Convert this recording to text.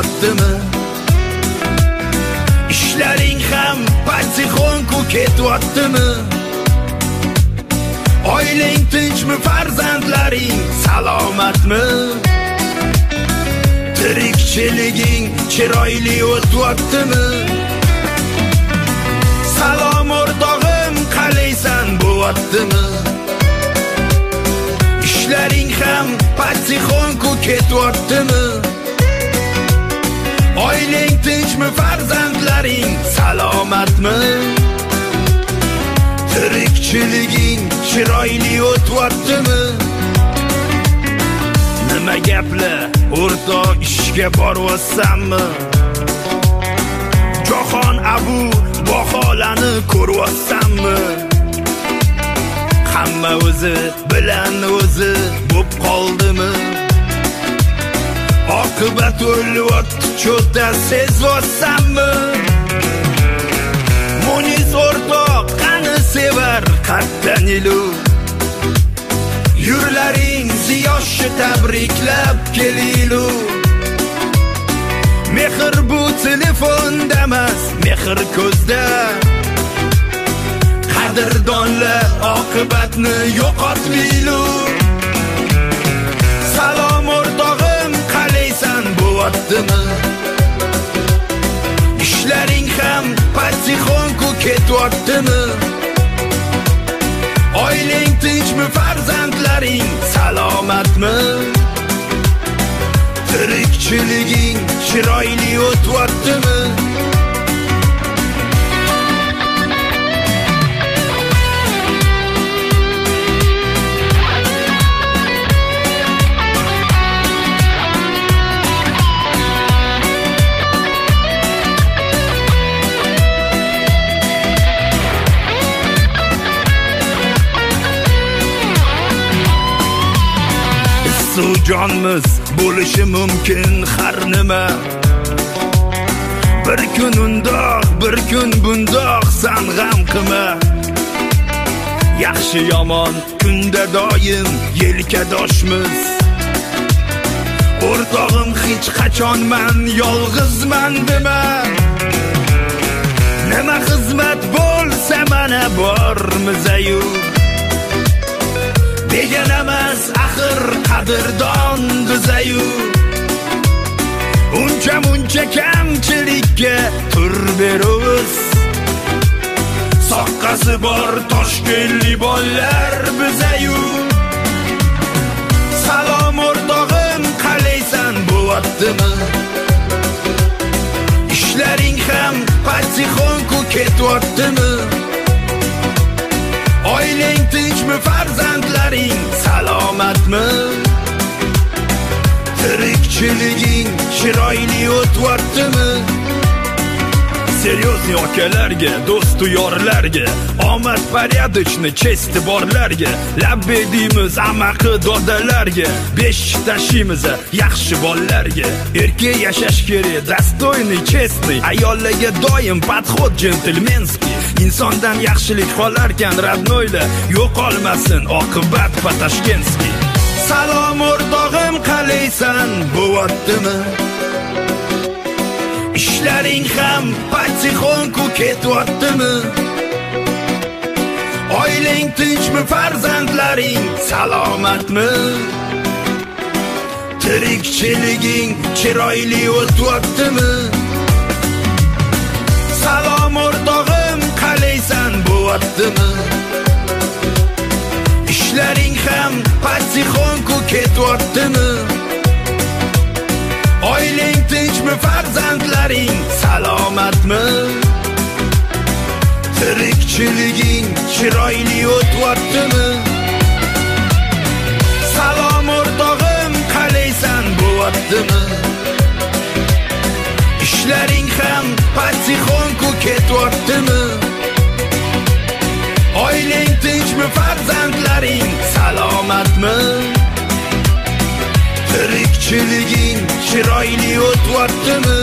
ketyaptimi? Ishlaring ham patixonku ketyaptimi? Oilang tinchmi, farzandlaring salomatmi? Tirikchiliging chiroyli o'tyaptimi? Salom o'rtog'im, qalaysan, bo'lyaptimi? Ishlaring ham patixonku ketyaptimi? Oilang tinchmi, farzandlaring salomatmi? Tirikchiliging chiroyli o'tyaptimi? Nima gaplar, o'rtoq, ishga boryapsanmi? Jahon abu baholani ko'ryapsanmi? Hamma o'zi bilan o'zi bo'p qoldimi? Oqibat o'lyapti, cho'ta sezayapsanmi? Munis o'rtoq, qani sevar qatdan ilu? Yurlaring ziyoshi tabriklab kelilu. Mehr bu telefonda emas, mehr ko'zda. Qadrdonlar oqibatni yo'qotmaylu. Salom o'rtog'im, qalaysan, bo'lyaptimi? Ishlaring ham patixonku ketyaptimi? Oilang tinchmi, farzandlaring salomatmi? Tirikchiliging chiroyli o'tyaptimi? Jonmiz bo'lishi mumkin har nima. Bir kun undoq, bir kun bundoq, san g'am qilma. Yaxshi yomon kunda doim yelkadoshmiz. O'rtog'im, hech qachon men yolg'izman dema. Nima xizmat bo'lsa mana bormiz-ayu. Degan emas, axir qadrdon bizayu. Uncha kamchilikka tur beramiz. Soqqasi bor toshkentlik bolalar bizayu. Salom o'rtog'im, qalaysan, bo'lyaptimi? Ishlaring ham patixonku ketyaptimi? Oilang tinchmi, farzandlaring salomatmi? Tirikchiliging chiroyli o'tyaptimi? Серьезный akalarga, do'stu yorlarga, omad порядочный, chesti borlarga, labbay deymiz amaqi dodalarga, besh tashiymiz yaxshi bolalarga. Erkak yashash kerak, dostoyniy, chestniy, ayollarga doim podxod jentelmenskiy. Insondan yaxshilik qolarkan, radnoylar yo'qolmasin, oqibat patashkenskiy. Salom o'rtog'im, qalaysan, bo'lyaptimi? Ishlaring ham patixonku ketyaptimi? Oilang tinchmi, farzandlaring salomatmi? Tirikchiliging chiroyli o'tyaptimi? Salom o'rtog'im, qalaysan, bo'lyaptimi? Ishlaring ham patixonku ketyaptimi? Oilang tinchmi, farzandlaring salomatmi? Tirikchiliging chiroyli o'tyaptimi? Salom o'rtog'im, qalaysan, bo'lyaptimi? Ishlaring ham patixonku ketyaptimi? Oilang tinchmi, farzandlaring salomatmi? Tirikchiliging chiroyli o'tyaptimi?